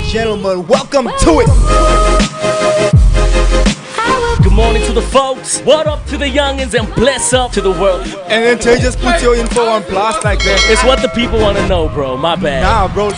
gentlemen, welcome to it. Good morning to the folks. What up to the youngins and bless up to the world. And then Tay just put your info on blast like that. It's what the people want to know, bro. My bad. Nah, bro.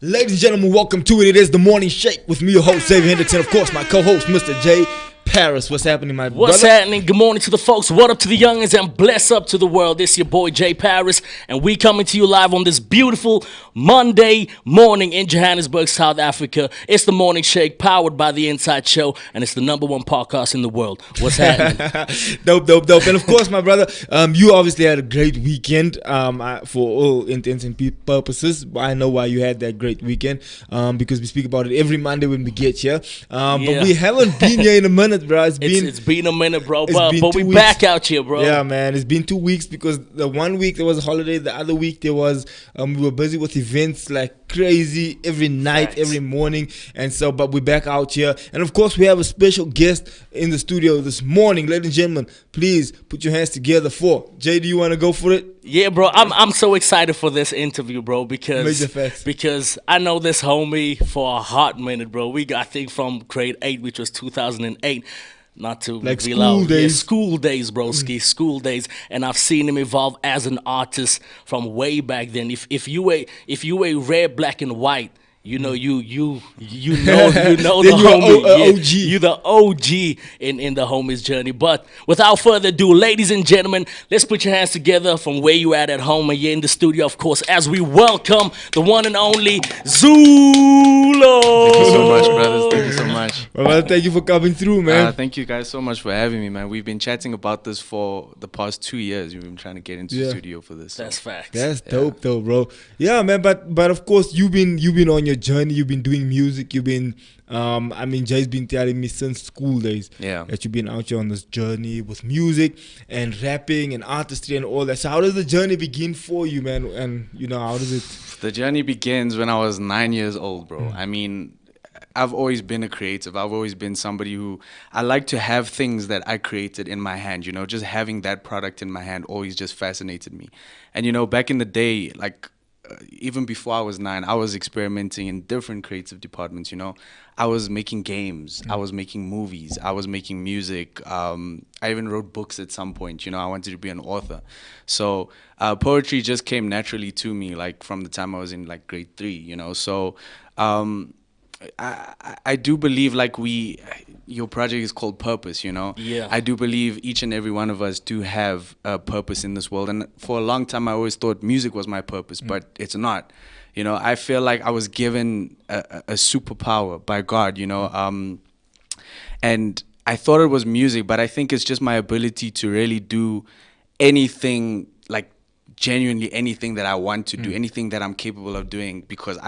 Ladies and gentlemen, welcome to it. It is the Morning Shake with me, your host, Xavier Hendrickson. Of course, my co-host, Mr. J. Paris. What's happening, my brother? What's happening? Good morning to the folks. What up to the youngins and bless up to the world. This your boy J Paris, and we coming to you live on this beautiful Monday morning in Johannesburg, South Africa. It's the Morning Shake, powered by the Inside Show, and it's the #1 podcast in the world. What's happening? Dope. And of course, my brother, you obviously had a great weekend. For all intents and purposes, I know why you had that great weekend. Because we speak about it every Monday when we get here. But we haven't been here in a minute. Bro. It's been a minute, bro, but we back out here, bro. Yeah, man, it's been 2 weeks because the 1 week there was a holiday, the other week there was we were busy with events like crazy every night, Facts. every morning, and so but we're back out here, and of course we have a special guest in the studio this morning. Ladies and gentlemen, please put your hands together for Jay. Do you want to go for it? Yeah, bro, I'm so excited for this interview, bro, Major facts. because I know this homie for a hot minute, bro. We got, I think, from grade 8, which was 2008. Not to like reveal school out. days. Yeah, school days, broski, school days, and I've seen him evolve as an artist from way back then. If you were red, black, and white, you know the homie. OG. You the OG in the homie's journey. But without further ado, ladies and gentlemen, let's put your hands together from where you at home and you're in the studio, of course, as we welcome the one and only Zulo. Thank you so much, brothers. Thank you so much. Well, thank you for coming through, man. Thank you guys so much for having me, man. We've been chatting about this for the past 2 years. We've been trying to get into the studio for this. That's facts. That's dope, though, bro. Yeah, man. But of course, you've been on your journey. You've been doing music. You've been, Jay's been telling me since school days that you've been out here on this journey with music and rapping and artistry and all that. So how does the journey begin for you, man? And how does it? The journey begins when I was 9 years old, bro. I mean, I've always been a creative. I've always been somebody who I like to have things that I created in my hand. Just having that product in my hand always just fascinated me. And back in the day, like. Even before I was 9, I was experimenting in different creative departments. I was making games, I was making movies, I was making music. I even wrote books at some point. I wanted to be an author. So poetry just came naturally to me, like from the time I was in like grade 3. So I do believe like your project is called Purpose, Yeah. I do believe each and every one of us do have a purpose in this world. And for a long time, I always thought music was my purpose, but it's not. I feel like I was given a superpower by God, and I thought it was music, but I think it's just my ability to really do anything, like genuinely anything that I want to do, anything that I'm capable of doing, because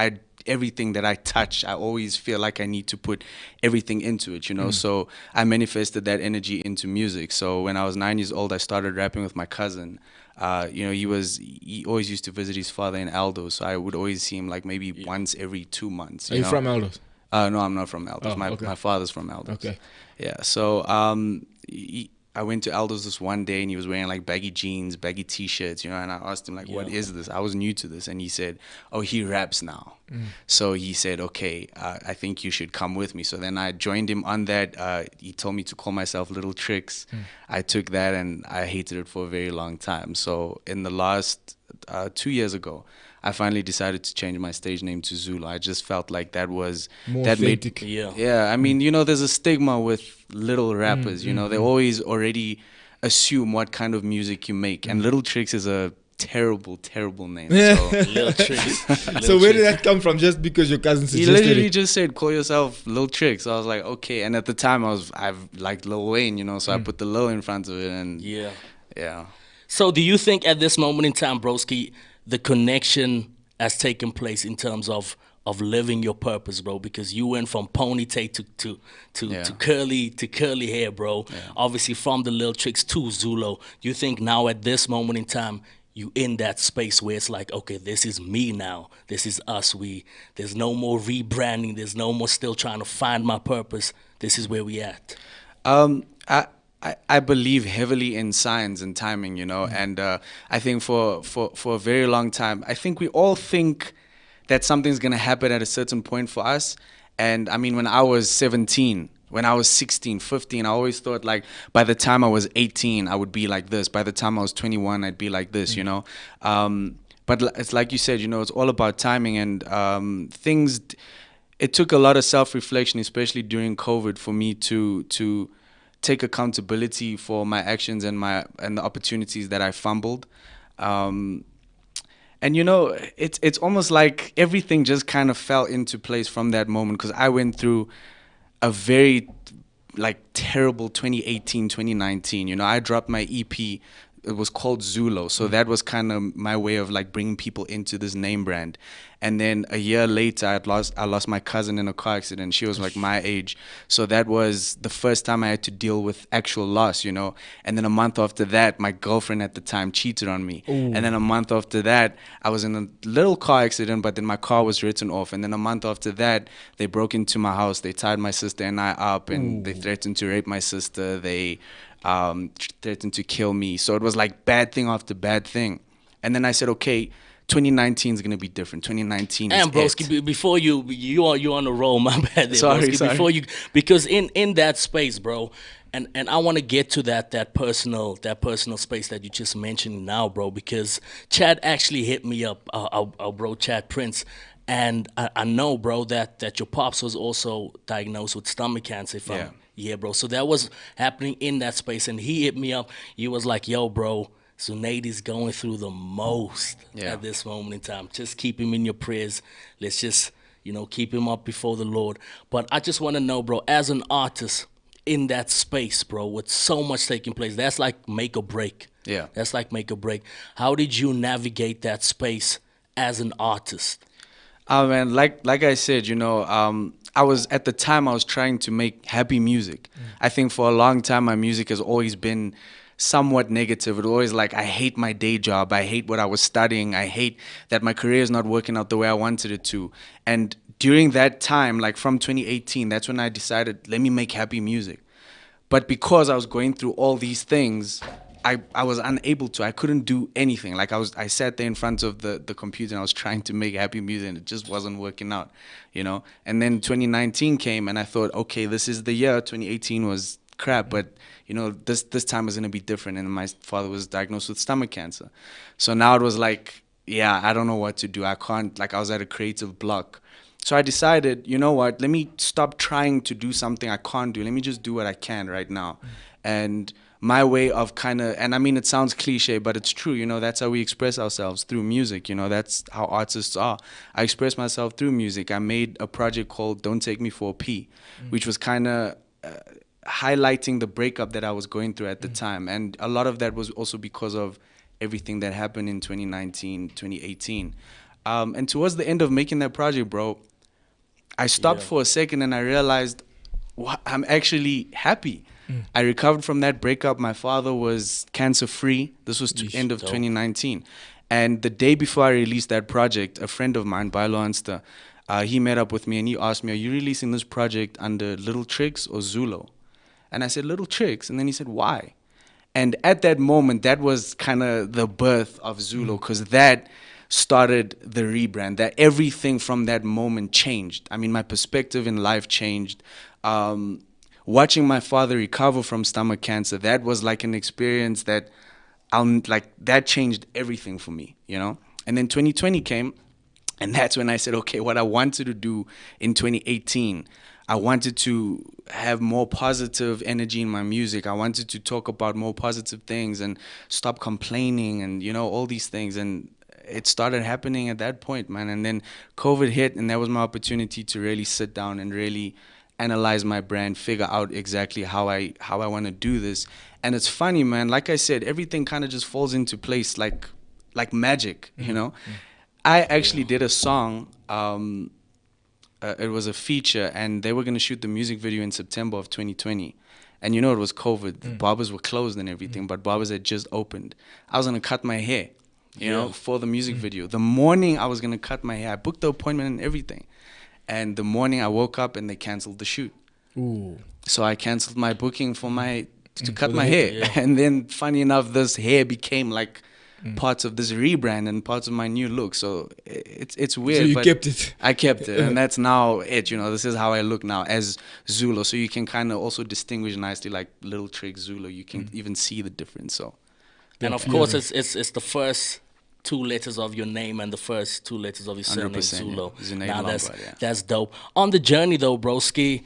everything that I touch, I always feel like I need to put everything into it, So I manifested that energy into music. So when I was 9 years old, I started rapping with my cousin. He always used to visit his father in Aldo, so I would always see him like maybe once every 2 months. Are you from Aldos? No, I'm not from Aldos. Oh, okay. My father's from Aldos. Okay. Yeah. So I went to Aldo's this one day and he was wearing like baggy jeans, baggy t-shirts, and I asked him like, what is this? I was new to this. And he said, oh, he raps now. So he said, okay, I think you should come with me. So then I joined him on that. He told me to call myself Little Tricks. I took that and I hated it for a very long time. So in the last 2 years ago, I finally decided to change my stage name to Zulo. I just felt like that was more that authentic. Yeah. I mean, there's a stigma with little rappers. They always already assume what kind of music you make, and Little Tricks is a terrible name. So. Little Tricks. So where did that come from? Just because your cousin He suggested literally it? just said, call yourself Lil Tricks. So I was like, okay. And at the time I've liked Lil Wayne, so I put the Lil in front of it, and yeah. So do you think at this moment in time, broski, the connection has taken place in terms of living your purpose, bro? Because you went from ponytail to curly hair, bro. Yeah. Obviously from the Lil Tricks to Zulo. Do you think now at this moment in time you in that space where it's like, okay, this is me now. This is us. There's no more rebranding. There's no more still trying to find my purpose. This is where we at. I believe heavily in signs and timing, and I think for a very long time, I think we all think that something's going to happen at a certain point for us. And I mean, when I was 17, when I was 16, 15, I always thought like by the time I was 18, I would be like this. By the time I was 21, I'd be like this, But it's like you said, it's all about timing and things. It took a lot of self-reflection, especially during COVID, for me to take accountability for my actions and the opportunities that I fumbled. And it's almost like everything just kind of fell into place from that moment, because I went through a very like terrible 2018, 2019. I dropped my EP. It was called Zulo. So that was kind of my way of like bringing people into this name brand. And then a year later, I lost my cousin in a car accident. She was like my age. So that was the first time I had to deal with actual loss, And then a month after that, my girlfriend at the time cheated on me. Ooh. And then a month after that, I was in a little car accident, but then my car was written off. And then a month after that, they broke into my house. They tied my sister and I up, and they threatened to rape my sister. They threatened to kill me. So it was like bad thing after bad thing. And then I said, okay, 2019 is gonna be different. 2019 is broski, before you're on a roll, my bad there, sorry. Before you, because in that space, bro, and I want to get to that personal space that you just mentioned now, bro, because Chad actually hit me up, our bro Chad Prince. And I know, bro, that your pops was also diagnosed with stomach cancer. Yeah, bro. So that was happening in that space, and he hit me up. He was like, "Yo, bro, Zunaid's going through the most at this moment in time. Just keep him in your prayers. Let's just, keep him up before the Lord." But I just want to know, bro, as an artist in that space, bro, with so much taking place, that's like make or break. Yeah, that's like make or break. How did you navigate that space as an artist? Man, like I said, I was at the time I was trying to make happy music. I think for a long time my music has always been somewhat negative. It always like, I hate my day job. I hate what I was studying. I hate that my career is not working out the way I wanted it to. And during that time, like from 2018, that's when I decided, let me make happy music. But because I was going through all these things, I was unable to. I couldn't do anything. Like I sat there in front of the computer and I was trying to make happy music and it just wasn't working out, And then 2019 came and I thought, okay, this is the year. 2018 was crap, but this time is gonna be different. And my father was diagnosed with stomach cancer, so now it was like, yeah, I don't know what to do. I can't. Like I was at a creative block. So I decided, you know what? Let me stop trying to do something I can't do. Let me just do what I can right now, and my way of kind of, and I mean, it sounds cliche, but it's true, that's how we express ourselves, through music, that's how artists are. I express myself through music. I made a project called Don't Take Me For a P, which was kind of highlighting the breakup that I was going through at the time. And a lot of that was also because of everything that happened in 2019, 2018. And towards the end of making that project, bro, I stopped for a second and I realized, I'm actually happy. I recovered from that breakup. My father was cancer-free. This was end of 2019. And the day before I released that project, a friend of mine, Bailo Anster, he met up with me and he asked me, are you releasing this project under Little Tricks or Zulo? And I said, Little Tricks. And then he said, why? And at that moment, that was kind of the birth of Zulo, because that started the rebrand. That everything from that moment changed. I mean, my perspective in life changed. Watching my father recover from stomach cancer, that was like an experience that that changed everything for me, And then 2020 came, and that's when I said, okay, what I wanted to do in 2018, I wanted to have more positive energy in my music. I wanted to talk about more positive things and stop complaining and, all these things. And it started happening at that point, man. And then COVID hit, and that was my opportunity to really sit down and really analyze my brand, figure out exactly how I want to do this. And it's funny, man, like I said, everything kind of just falls into place like magic, I actually did a song, it was a feature, and they were going to shoot the music video in September of 2020. And it was COVID, the barbers were closed and everything, but barbers had just opened. I was going to cut my hair, for the music video. The morning I was going to cut my hair, I booked the appointment and everything. And the morning I woke up and they canceled the shoot. Ooh. So I canceled my booking for my to cut my hair. Yeah. And then, funny enough, this hair became like parts of this rebrand and parts of my new look. So it's weird. So you but kept it. I kept it, and that's now it. This is how I look now as Zulo. So you can kind of also distinguish nicely, like Little Trick Zulo. You can even see the difference. So, and of course, it's the first 2 letters of your name and the first 2 letters of your surname, Zulo. Yeah. Now that's dope. On the journey though, broski,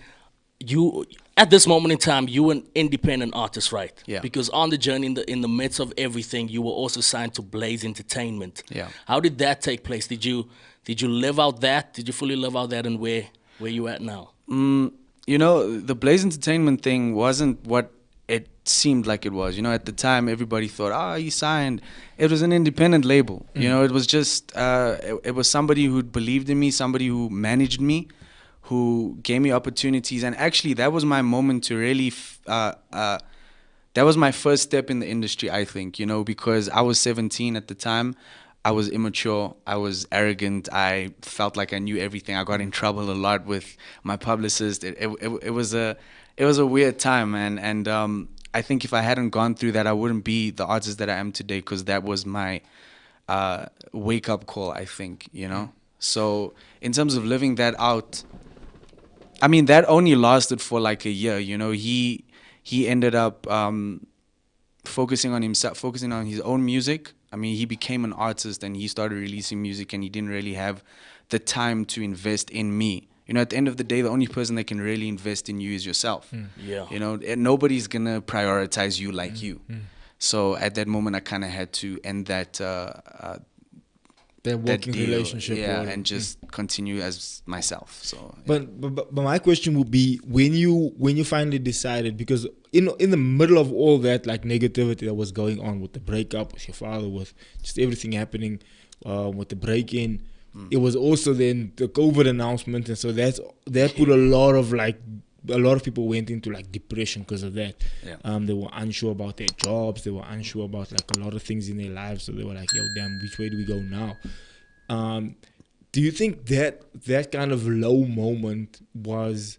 you at this moment in time, you an independent artist, right? Yeah. Because on the journey, in the midst of everything, you were also signed to Blaze Entertainment. Yeah. How did that take place? Did you live out that? Did you fully live out that, and where you at now? The Blaze Entertainment thing wasn't what it seemed like it was. At the time, everybody thought, he signed. It was an independent label. It was just, it was somebody who believed in me, somebody who managed me, who gave me opportunities. And actually, that was my moment to really, that was my first step in the industry, I think, because I was 17 at the time. I was immature. I was arrogant. I felt like I knew everything. I got in trouble a lot with my publicist. It was a weird time, man. And I think if I hadn't gone through that, I wouldn't be the artist that I am today, because that was my wake-up call, I think, So in terms of living that out, I mean, that only lasted for like a year, He ended up focusing on himself, focusing on his own music. I mean, he became an artist and he started releasing music, and he didn't really have the time to invest in me. At the end of the day, the only person that can really invest in you is yourself. Yeah. And nobody's going to prioritize you like you. So at that moment, I kind of had to end that working relationship. Yeah, and just continue as myself. So. But my question would be, when you finally decided, because in the middle of all that like negativity that was going on with the breakup with your father, with just everything happening, with the break-in, it was also then the COVID announcement, and so that put a lot of people went into like depression because of that. Yeah. They were unsure about their jobs. They were unsure about like a lot of things in their lives. So they were like, yo, damn, which way do we go now? Do you think that kind of low moment was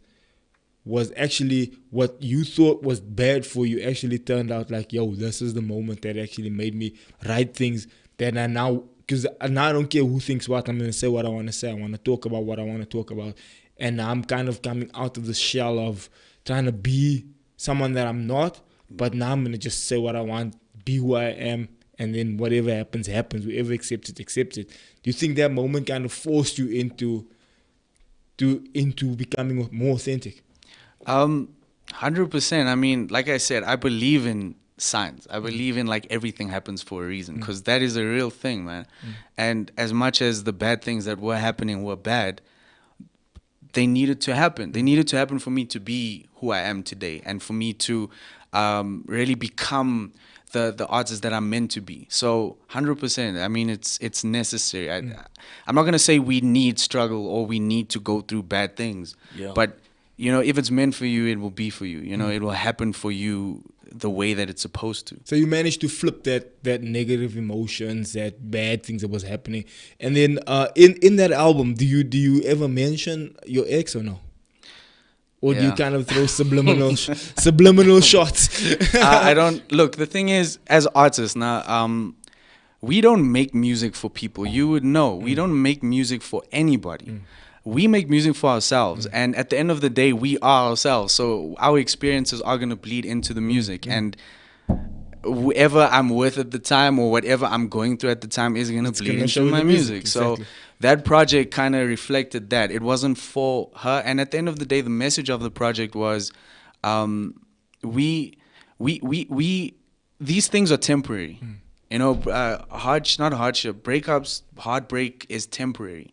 actually what you thought was bad for you actually turned out like, yo, this is the moment that actually made me write things that I now, because now I don't care who thinks what, I'm going to say what I want to say. I want to talk about what I want to talk about. And I'm kind of coming out of the shell of trying to be someone that I'm not, but now I'm going to just say what I want, be who I am, and then whatever happens, happens. Whoever accepts it, accepts it. Do you think that moment kind of forced you into becoming more authentic? 100%. I mean, like I said, I believe in signs. I believe in like everything happens for a reason, because that is a real thing, man. And as much as the bad things that were happening were bad, they needed to happen. They needed to happen for me to be who I am today, and for me to really become the artist that I'm meant to be. So 100%. I mean, it's necessary. I'm not gonna say we need struggle or we need to go through bad things. Yeah. But if it's meant for you, it will be for you. It will happen for you the way that it's supposed to. So you managed to flip that negative emotions, that bad things that was happening, and then in that album, do you ever mention your ex or no? Or do you kind of throw subliminal shots? I don't. Look, the thing is, as artists now, we don't make music for people. You would know. We don't make music for anybody. We make music for ourselves. And at the end of the day, we are ourselves. So our experiences are going to bleed into the music. And whoever I'm with at the time or whatever I'm going through at the time is going to bleed into my music. Exactly. So that project kind of reflected that. It wasn't for her. And at the end of the day, the message of the project was these things are temporary. Not hardship, breakups, heartbreak is temporary.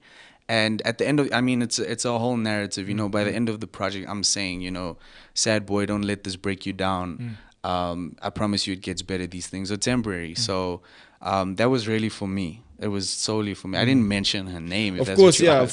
And at the end of, I mean, it's a whole narrative, by the end of the project, I'm saying, sad boy, don't let this break you down. I promise you it gets better. These things are temporary. So that was really for me. It was solely for me. I didn't mention her name. Of course. Now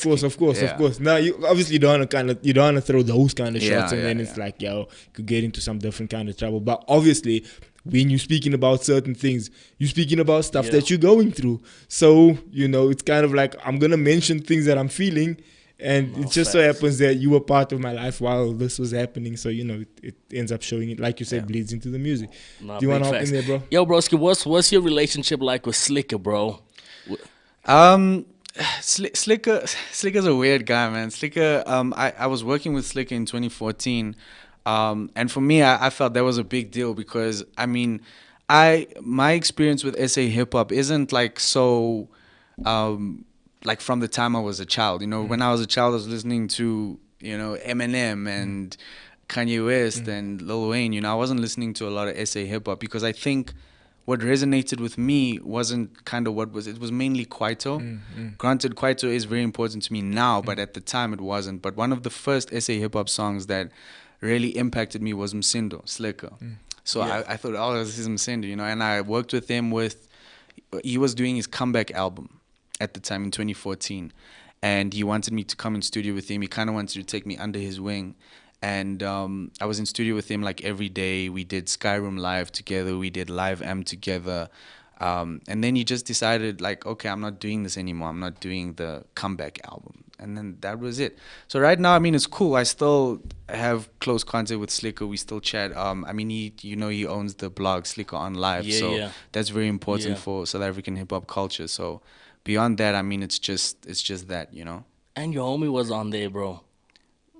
you obviously don't want to throw those kind of shots, and then it's like, yo, could get into some different kind of trouble. But obviously, when you're speaking about certain things, you're speaking about stuff that you're going through. So it's kind of like, I'm gonna mention things that I'm feeling, And it just so happens that you were part of my life while this was happening. So, it ends up showing it, like you said, bleeds into the music. Do you want to hop in there, bro? Yo, broski, what's your relationship like with Slicker, bro? Slicker's a weird guy, man. Slicker, I was working with Slicker in 2014. And for me, I felt that was a big deal because, I mean, my experience with SA hip hop isn't like so, like from the time I was a child. When I was a child, I was listening to, Eminem and Kanye West and Lil Wayne. I wasn't listening to a lot of SA hip hop because I think what resonated with me wasn't kind of it was mainly Kwaito. Granted, Kwaito is very important to me now, but at the time it wasn't. But one of the first SA hip hop songs that really impacted me was Msindo, Slicker. So I thought, oh, this is Msindo, and I worked with him he was doing his comeback album at the time in 2014. And he wanted me to come in studio with him. He kind of wanted to take me under his wing. And I was in studio with him like every day. We did Skyrim Live together. We did Live M together. And then he just decided like, okay, I'm not doing this anymore. I'm not doing the comeback album. And then that was it. So right now, I mean, it's cool. I still have close contact with Slicker. We still chat. I mean, he owns the blog Slicker on Live. That's very important for South African hip hop culture. So beyond that, I mean, it's just that, And your homie was on there, bro.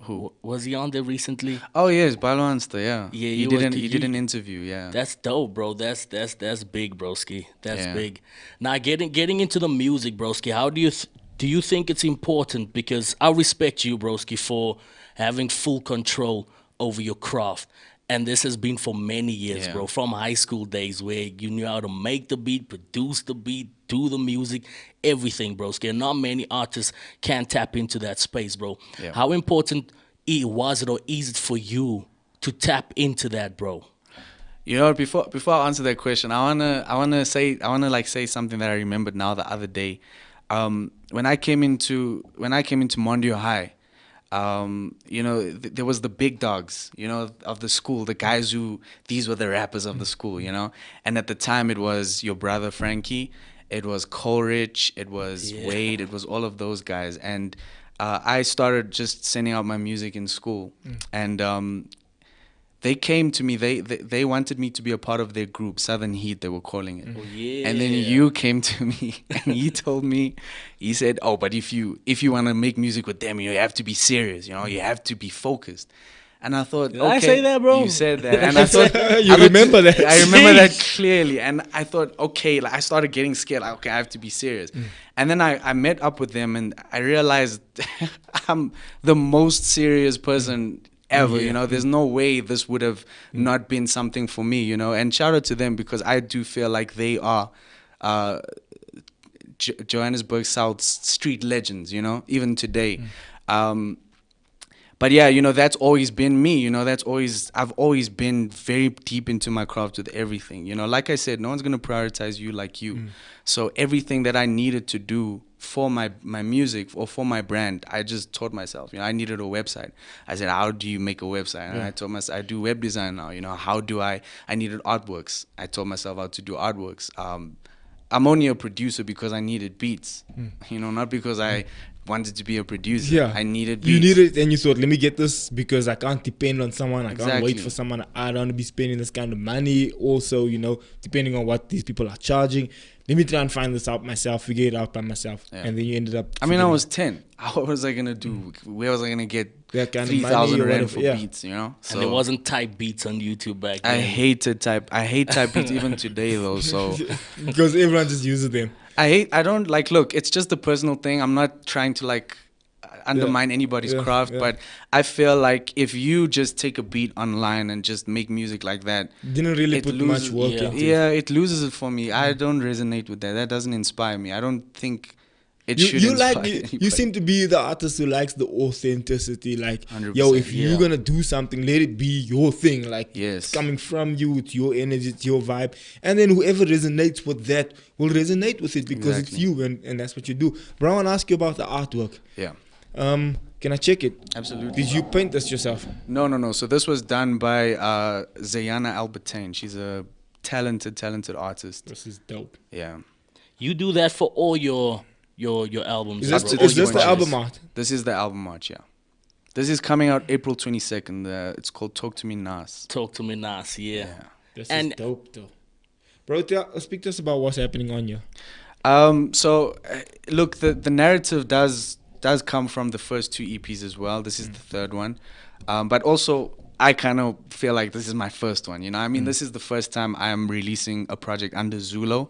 Who was he on there recently? Oh yes, Balwanster, yeah. He did an interview, yeah. That's dope, bro. That's big, broski. That's big. Now getting into the music, broski. How do you think it's important? Because I respect you, broski, for having full control over your craft. And this has been for many years, bro. From high school days where you knew how to make the beat, produce the beat, do the music, everything, broski. And not many artists can tap into that space, bro. Yeah. How important was it or is it for you to tap into that, bro? Before I answer that question, I wanna say something that I remembered now the other day. When I came into Mondio High, there was the big dogs, of the school, the guys these were the rappers of the school, and at the time it was your brother Frankie, it was Coleridge, it was Wade, it was all of those guys, and I started just sending out my music in school, and they came to me. They wanted me to be a part of their group, Southern Heat, they were calling it. And then you came to me and he told me, he said, "Oh, but if you want to make music with them, you have to be serious. You have to be focused." And I thought, Did I say that, bro? You said that, and I thought remember that. I remember that clearly, and I thought, okay, like I started getting scared. Like, okay, I have to be serious. And then I met up with them, and I realized I'm the most serious person ever, there's no way this would have not been something for me, and shout out to them because I do feel like they are Johannesburg South street legends, even today. But yeah, that's always been me, I've always been very deep into my craft with everything, like I said, no one's going to prioritize you like you. So everything that I needed to do for my music or for my brand, I just taught myself, I needed a website. I said, how do you make a website? And I told myself, I do web design now, how do I needed artworks. I told myself how to do artworks. I'm only a producer because I needed beats, not because I wanted to be a producer. Yeah. I needed beats. You needed it and you thought, let me get this because I can't depend on someone. I can't wait for someone. I don't want to be spending this kind of money. Also, depending on what these people are charging. Let me try and find this out myself, figure it out by myself. Yeah. And then you ended up... I mean, I was 10. What was I going to do? Where was I going to get 3,000 rand for beats, So, and there wasn't type beats on YouTube back then. I hate type beats even today, though, so... Because everyone just uses them. Look, it's just a personal thing. I'm not trying to, undermine anybody's craft, but I feel like if you just take a beat online and just make music like that, didn't really put much work into it. Yeah, it loses it for me. I don't resonate with that. That doesn't inspire me. I don't think it should inspire anybody. You seem to be the artist who likes the authenticity. Like, 100%, yo, if you're gonna do something, let it be your thing. Like, yes. It's coming from you, it's your energy, it's your vibe, and then whoever resonates with that will resonate with it because it's you, and that's what you do. But I want to ask you about the artwork. Yeah. Can I check it? Absolutely. Did you paint this yourself? No. So this was done by Zayana Albertine. She's a talented artist. This is dope. Yeah. You do that for all your your albums? Is this the album art? This is the album art, yeah. This is coming out April 22nd. It's called Talk to Me Nas. Talk to Me Nas, yeah. This is dope, though. Bro, speak to us about what's happening on you. Look, the narrative does come from the first 2 EPs as well. This is the third one. But also, I kind of feel like this is my first one. You know, I mean, this is the first time I am releasing a project under Zulo.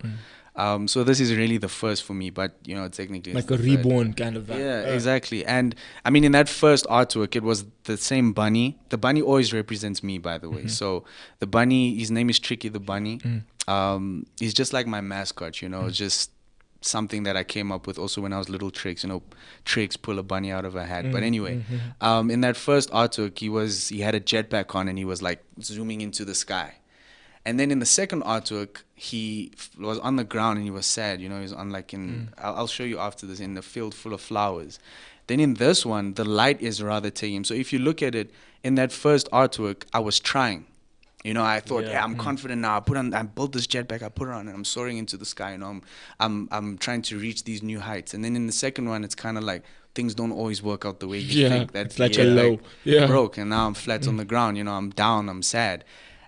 So this is really the first for me, but you know, technically like a reborn kind of vibe. Yeah, exactly. And I mean, in that first artwork, it was the same bunny. The bunny always represents me, by the way. So the bunny, his name is Tricky the Bunny. He's just like my mascot, you know, just something that I came up with also when I was little. Tricks, you know, Tricks pull a bunny out of a hat. But anyway, in that first artwork, he had a jetpack on and he was like zooming into the sky. And then in the second artwork, he was on the ground and he was sad. You know, he was on like I'll show you after this, in the field full of flowers. Then in this one, the light is rather taking him. So if you look at it, in that first artwork, I was trying. You know, I thought, I'm confident now. I built this jetpack, I put it on, and I'm soaring into the sky. You know, I'm trying to reach these new heights. And then in the second one, it's kind of like things don't always work out the way you think. It's like a low. Broke, and now I'm flat on the ground. You know, I'm down, I'm sad.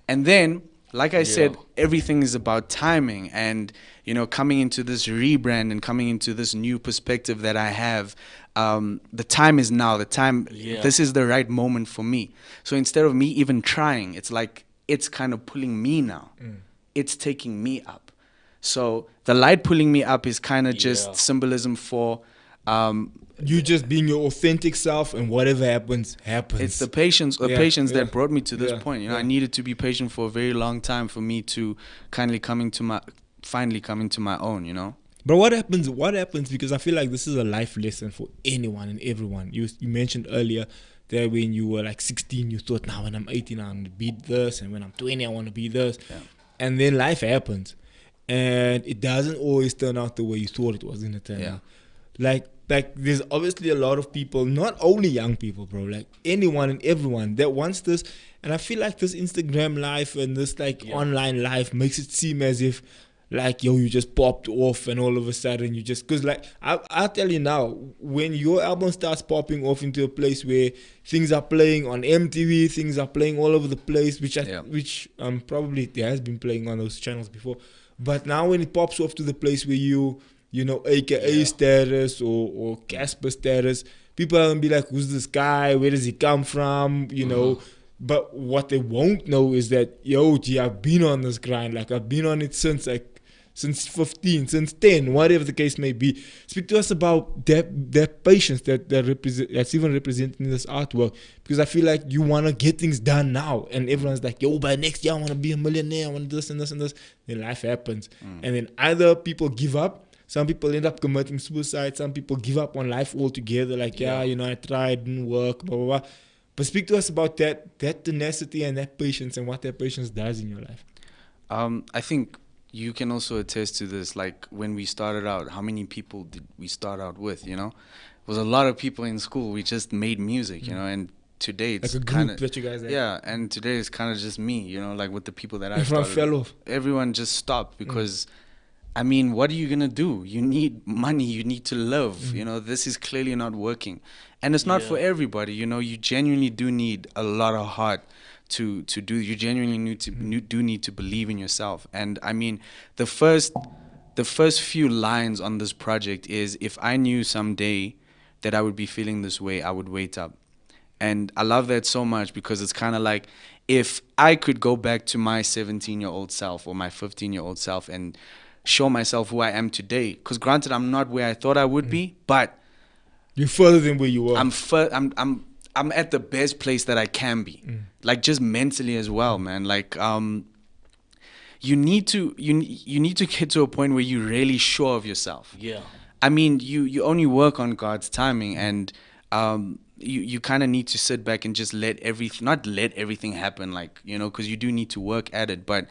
And then, like I said, everything is about timing and, you know, coming into this rebrand and coming into this new perspective that I have. The time is now. This is the right moment for me. So instead of me even trying, it's like it's kind of pulling me now. It's taking me up. So the light pulling me up is kind of just symbolism for you just being your authentic self, and whatever happens. It's the patience that brought me to this point. You know, I needed to be patient for a very long time for me to finally come into my own, you know. But what happens, because I feel like this is a life lesson for anyone and everyone. You mentioned earlier that when you were like 16, you thought, now when I'm 18, I'm going to be this, and when I'm 20, I want to be this. And then life happens. And it doesn't always turn out the way you thought it was going to turn out. Like there's obviously a lot of people, not only young people, bro, like anyone and everyone that wants this. And I feel like this Instagram life and this like online life makes it seem as if like, yo, you just popped off and all of a sudden you just, because like I'll tell you now, when your album starts popping off into a place where things are playing on MTV, things are playing all over the place, which probably there has been playing on those channels before, but now when it pops off to the place where you know, AKA status or Casper status, people are gonna be like, who's this guy? Where does he come from? You know, but what they won't know is that, yo, gee, I've been on this grind. Like, I've been on it since 15, since 10, whatever the case may be. Speak to us about that patience that's even represented in this artwork, because I feel like you want to get things done now, and everyone's like, yo, by next year I want to be a millionaire, I want this and this and this. Then life happens, and then either people give up. Some people end up committing suicide. Some people give up on life altogether. Like, you know, I tried, didn't work, blah, blah, blah. But speak to us about that tenacity and that patience and what that patience does in your life. I think you can also attest to this. Like, when we started out, how many people did we start out with, you know? It was a lot of people in school. We just made music, you know, and today it's like a group that you guys had. Yeah, and today it's kind of just me, you know, like with the people that I Everyone started. fell off. Everyone just stopped because... I mean, what are you going to do? You need money. You need to live. You know, this is clearly not working. And it's not for everybody. You know, you genuinely do need a lot of heart to do. You genuinely need to believe in yourself. And I mean, the first few lines on this project is, if I knew someday that I would be feeling this way, I would wait up. And I love that so much, because it's kind of like, if I could go back to my 17-year-old self or my 15-year-old self and show myself who I am today, because granted, I'm not where I thought I would be, but you're further than where you were. I'm at the best place that I can be, like just mentally as well, man. Like you need to get to a point where you're really sure of yourself. I mean, you only work on God's timing, and you kind of need to sit back and just not let everything happen, like, you know, because you do need to work at it, but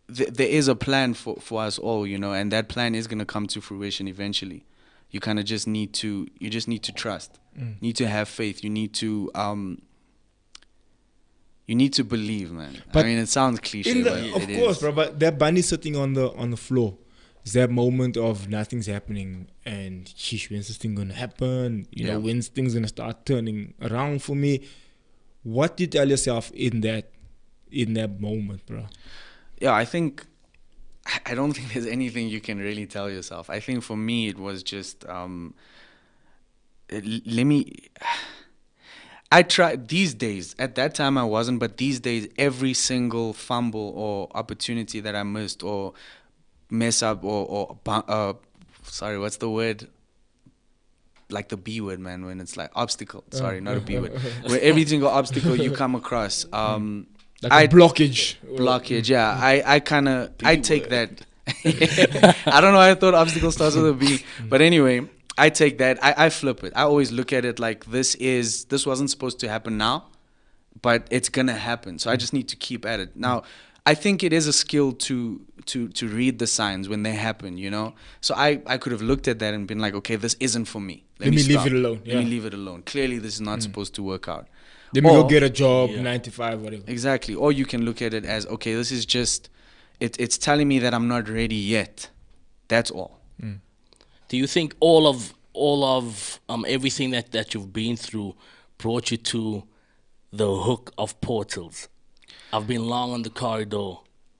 there is a plan for us all, you know, and that plan is going to come to fruition eventually. You kind of just need to trust, need to have faith. You need to believe, man. But I mean, it sounds cliche, of course, bro. But that bunny sitting on the floor, It's that moment of nothing's happening and sheesh, when's this thing gonna happen? You know, when's things gonna start turning around for me? What do you tell yourself in that moment, bro? Yeah, I think I don't think there's anything you can really tell yourself. I think for me it was just I tried these days. At that time I wasn't, but these days every single fumble or opportunity that I missed or mess up or sorry, what's the word? Like the B word, man, when it's like obstacle. Sorry, not a B word. Where every single obstacle you come across, like a blockage. Blockage, yeah. I take that. I don't know why I thought obstacle starts with a B. But anyway, I take that. I flip it. I always look at it like this wasn't supposed to happen now, but it's gonna happen. So I just need to keep at it. Now, I think it is a skill to read the signs when they happen, you know? So I could have looked at that and been like, okay, this isn't for me. Let me leave it alone. Let me leave it alone. Clearly, this is not supposed to work out. Let me go get a job, 9 to 5, whatever. Exactly. Or you can look at it as, okay, this is just, it's telling me that I'm not ready yet. That's all. Do you think all of everything that you've been through brought you to the hook of portals? I've been long on the corridor.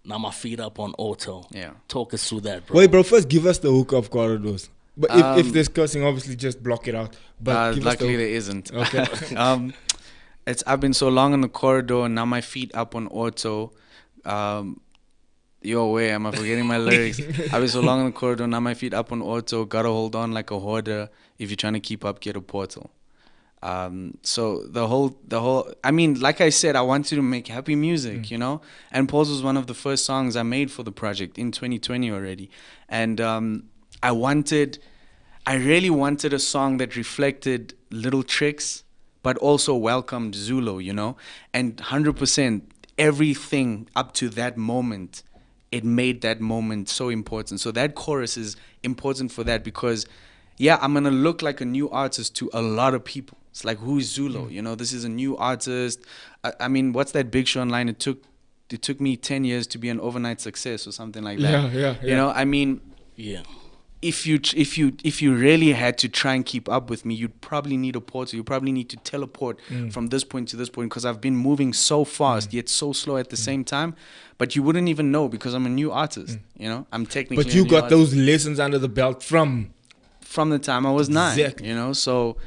Now my feet up on auto. Yeah. Talk us through that, bro. Wait, bro, first give us the hook of corridors. But if there's cursing, obviously just block it out. But luckily there isn't. Okay. I've been so long on the corridor, and now my feet up on auto. Yo, wait, am I forgetting my lyrics? I've been so long on the corridor, now my feet up on auto. Gotta hold on like a hoarder. If you're trying to keep up, get a portal. So the whole, I mean, like I said, I wanted to make happy music, you know? And Pulse was one of the first songs I made for the project in 2020 already. And I really wanted a song that reflected little tricks, but also welcomed Zulo, you know? And 100%, everything up to that moment, it made that moment so important. So that chorus is important for that because, yeah, I'm going to look like a new artist to a lot of people. It's like, who's Zulo? You know, this is a new artist. I mean, what's that Big Show line? It took me 10 years to be an overnight success or something like that. Yeah. You know, I mean, yeah. If you really had to try and keep up with me, you'd probably need a portal. You probably need to teleport from this point to this point because I've been moving so fast yet so slow at the same time. But you wouldn't even know because I'm a new artist. You know, I'm technically. But you got those lessons under the belt from the time I was 9. Exactly. You know, so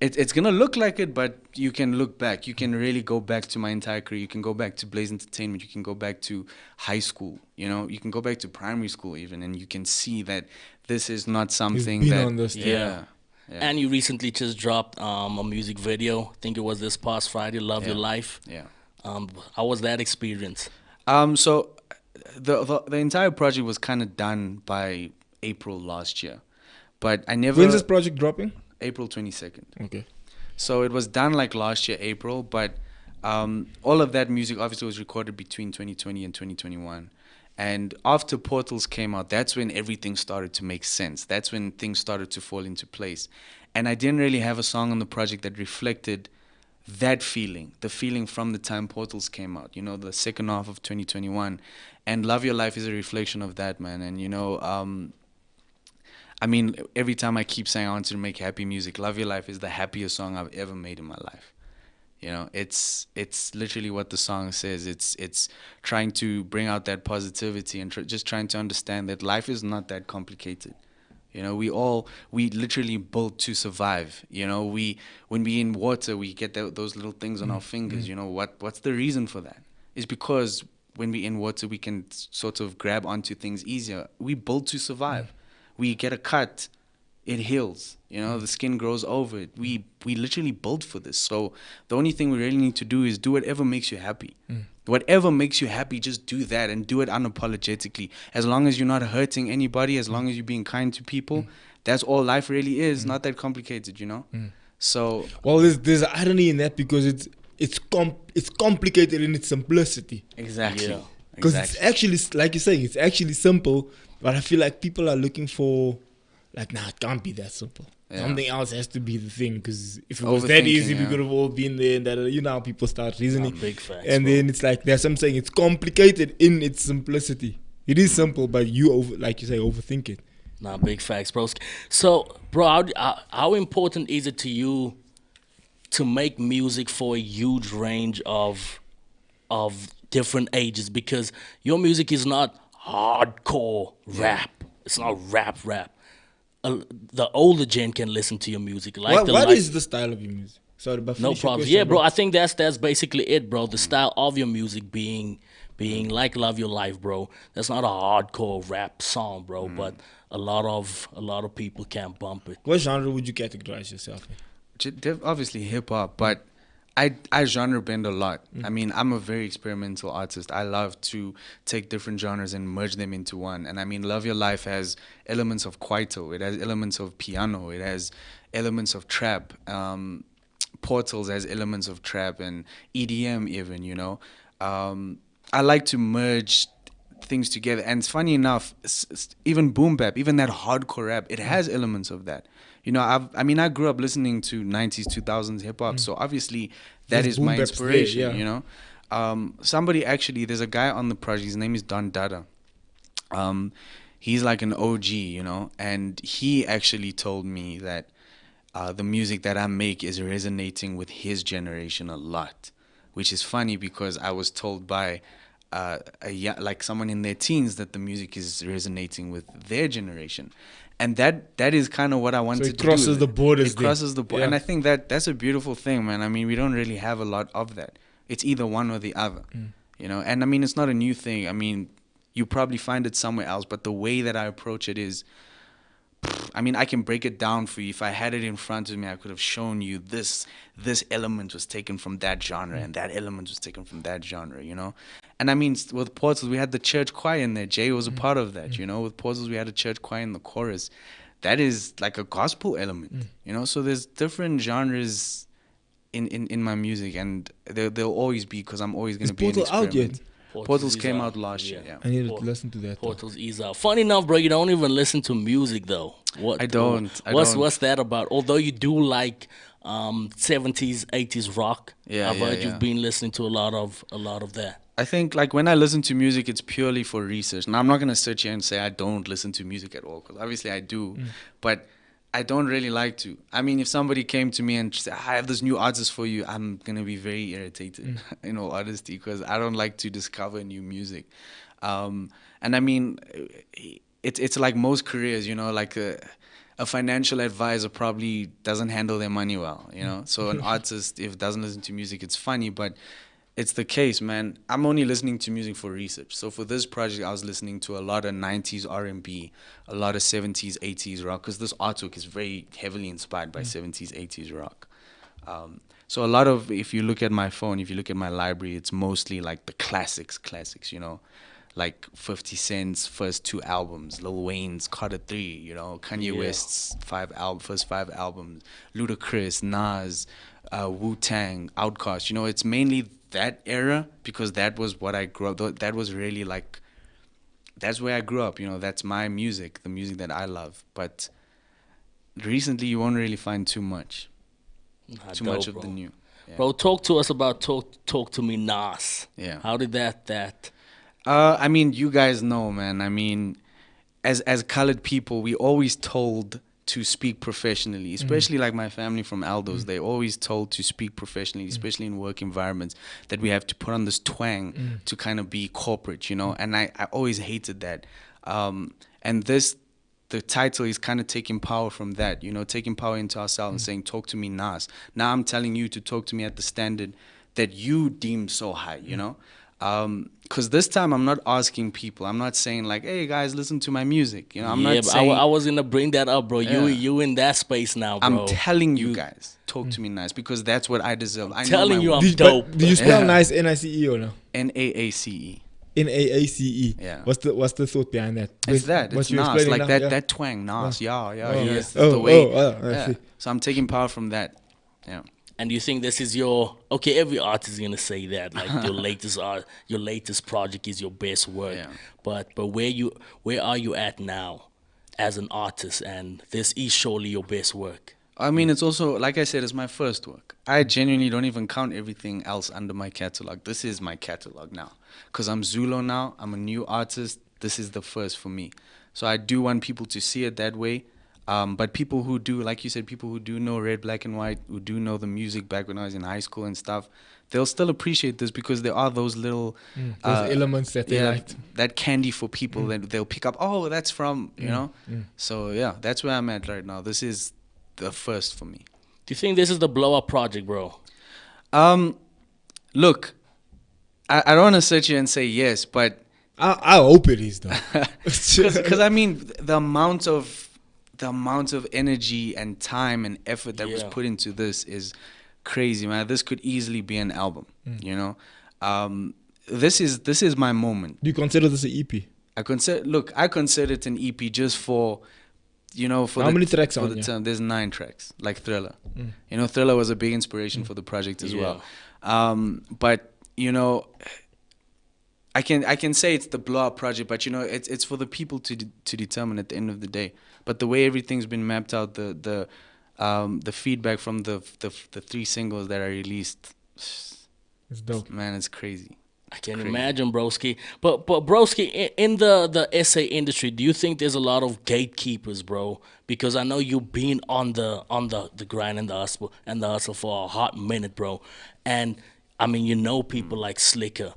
it's gonna look like it, but you can look back. You can really go back to my entire career. You can go back to Blaze Entertainment. You can go back to high school. You know, you can go back to primary school even, and you can see that this is not something that. On this yeah. And you recently just dropped a music video. I think it was this past Friday. Love Your Life. Yeah. How was that experience? So the entire project was kind of done by April last year, but I never. When's this project dropping? April 22nd. Okay. So it was done like last year, April, but all of that music obviously was recorded between 2020 and 2021. And after Portals came out, that's when everything started to make sense. That's when things started to fall into place. And I didn't really have a song on the project that reflected that feeling, the feeling from the time Portals came out, you know, the second half of 2021. And Love Your Life is a reflection of that, man. And, you know, I mean, every time I keep saying I want to make happy music, Love Your Life is the happiest song I've ever made in my life. You know, it's literally what the song says. It's trying to bring out that positivity and just trying to understand that life is not that complicated. You know, we literally built to survive. You know, when we in water, we get those little things on our fingers. You know, what's the reason for that? It's because when we in water, we can sort of grab onto things easier. We built to survive. We get a cut, it heals. You know, the skin grows over it. We literally built for this. So the only thing we really need to do is do whatever makes you happy. Whatever makes you happy, just do that and do it unapologetically. As long as you're not hurting anybody, as long as you're being kind to people, that's all life really is. Not that complicated, you know. So well, there's irony in that because it's complicated in its simplicity. Exactly. Because it's actually, like you're saying, it's actually simple. But I feel like people are looking for, like, nah, it can't be that simple. Yeah. Something else has to be the thing. Because if it was that easy, we could have all been there. And that, you know how people start reasoning. Big facts, and then it's like, there's something saying it's complicated in its simplicity. It is simple, but you like you say, overthink it. Nah, big facts, bro. So, bro, how important is it to you to make music for a huge range of different ages? Because your music is not hardcore rap. It's not rap. The older gen can listen to your music. Like What is the style of your music? Sorry, but no finish your problems. question, Yeah, bro. I think that's basically it, bro. The style of your music being like "Love Your Life," bro. That's not a hardcore rap song, bro. But a lot of people can't bump it. What genre would you categorize yourself in? Obviously hip hop, but I genre bend a lot. I mean, I'm a very experimental artist. I love to take different genres and merge them into one. And I mean, Love Your Life has elements of kwaito. It has elements of piano. It has elements of trap. Portals has elements of trap and EDM even, you know. I like to merge things together. And it's funny enough, even boom bap, even that hardcore rap, it has elements of that. You know, I grew up listening to 90s, 2000s hip hop, so obviously that is my inspiration, there, yeah. You know. There's a guy on the project, his name is Don Dada. He's like an OG, you know, and he actually told me that the music that I make is resonating with his generation a lot, which is funny because I was told by like someone in their teens that the music is resonating with their generation. And that is kind of what I wanted to do. So it crosses the borders. It crosses the border. Yeah. And I think that's a beautiful thing, man. I mean, we don't really have a lot of that. It's either one or the other, you know. And I mean, it's not a new thing. I mean, you probably find it somewhere else, but the way that I approach it is, I mean, I can break it down for you. If I had it in front of me, I could have shown you this element was taken from that genre and that element was taken from that genre, you know? And I mean, with Portals, we had the church choir in there. Jay was a part of that, you know? With Portals, we had a church choir in the chorus. That is like a gospel element, you know? So there's different genres in my music, and there'll always be, because I'm always going to be an experiment. Out yet? Portals came out last year, yeah. I need to listen to that. Portals is out. Funny enough, bro, you don't even listen to music, though. I don't. What's that about? Although you do like 70s, 80s rock. Yeah, I've heard you've been listening to a lot of that. I think, like, when I listen to music, it's purely for research. Now, I'm not going to sit here and say I don't listen to music at all, because obviously I do. But I don't really like to. I mean, if somebody came to me and said, I have this new artist for you, I'm going to be very irritated, in all honesty, because I don't like to discover new music. And I mean, it's like most careers, you know, like a financial advisor probably doesn't handle their money well, you know. So an artist, if doesn't listen to music, it's funny, but it's the case, man. I'm only listening to music for research. So for this project, I was listening to a lot of 90s R&B, a lot of 70s, 80s rock, because this artwork is very heavily inspired by 70s, 80s rock. So a lot of, if you look at my phone, if you look at my library, it's mostly like the classics, you know, like 50 Cent's first 2 albums, Lil Wayne's Carter 3, you know, Kanye West's first 5 albums, Ludacris, Nas, Wu-Tang, Outkast, you know, it's mainly that era, because that was what I grew up. That was really like, that's where I grew up. You know, that's my music, the music that I love. But recently, you won't really find too much of the new. Yeah. Bro, talk to us about talk to me, Nas. Yeah. How did that? I mean, you guys know, man. I mean, as colored people, we always told to speak professionally, especially like my family from Aldo's, they always told to speak professionally, especially in work environments, that we have to put on this twang to kind of be corporate, you know, and I always hated that. And the title is kind of taking power from that, you know, taking power into ourselves and saying, talk to me, Nas. Now I'm telling you to talk to me at the standard that you deem so high, you know. Because this time I'm not asking people. I'm not saying like, "Hey guys, listen to my music." You know, I'm not saying. I was gonna bring that up, bro. You in that space now, bro. I'm telling you guys, talk to me nice, because that's what I deserve. I'm telling you, I'm dope. Do you spell nice NICE or no? NAACE. NAACE. Yeah. What's the thought behind that? It's that. It's Nas, like that. Yeah. That twang, Nas. Yes. The way. So I'm taking power from that. Yeah. And you think this is your every artist is gonna say that, like your latest project is your best work. Yeah. But where are you at now as an artist, and this is surely your best work? I mean, it's also, like I said, it's my first work. I genuinely don't even count everything else under my catalog. This is my catalog now, because I'm Zulo now. I'm a new artist. this is the first for me. So I do want people to see it that way. But people who do, like you said, people who do know Red, Black, and White, who do know the music back when I was in high school and stuff, they'll still appreciate this because there are those little those elements that they liked. That candy for people that they'll pick up. Oh, that's from, you know. So yeah, that's where I'm at right now. This is the first for me. Do you think this is the blow up project, bro? Look, I don't want to sit here and say yes, but I hope it is though. Because I mean the amount of energy and time and effort that was put into this is crazy, man. This could easily be an album, you know. This is my moment. Do you consider this an EP? I consider it an EP just for, you know, for how many tracks on the term. There's 9 tracks, like Thriller. You know, Thriller was a big inspiration for the project as well. But you know, I can say it's the blow up project, but you know, it's for the people to determine at the end of the day. But the way everything's been mapped out, the feedback from the 3 singles that I released, it's dope, man. It's crazy. I can imagine, broski. But broski, in the essay industry, do you think there's a lot of gatekeepers, bro? Because I know you've been on the grind and the hustle for a hot minute, bro. And I mean, you know people like Slicker.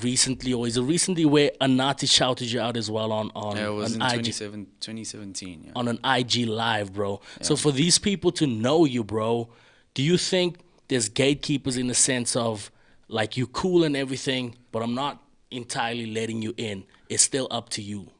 Recently, or is it recently where Anati shouted you out as well on it was in IG, 2017 yeah. on an IG live, bro. Yeah. So for these people to know you, bro, do you think there's gatekeepers in the sense of like you cool and everything, but I'm not entirely letting you in. It's still up to you.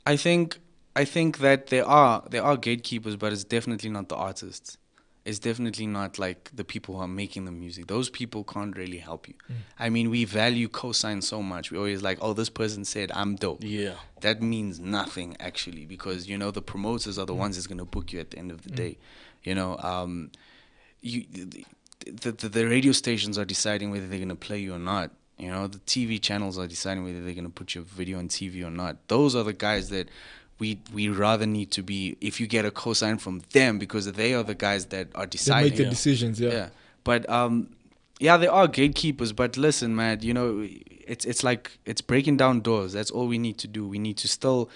I think that there are gatekeepers, but it's definitely not the artists. It's definitely not like the people who are making the music. Those people can't really help you. I mean, we value cosign so much. We always like, oh, this person said I'm dope. Yeah. That means nothing actually, because you know the promoters are the ones that's gonna book you at the end of the day. You know, the radio stations are deciding whether they're gonna play you or not. You know, the TV channels are deciding whether they're gonna put your video on TV or not. Those are the guys that we rather need to be, if you get a cosign from them, because they are the guys that are deciding. They make the decisions, yeah. But yeah, there are gatekeepers. But listen, man, you know, it's like it's breaking down doors. That's all we need to do. We need to still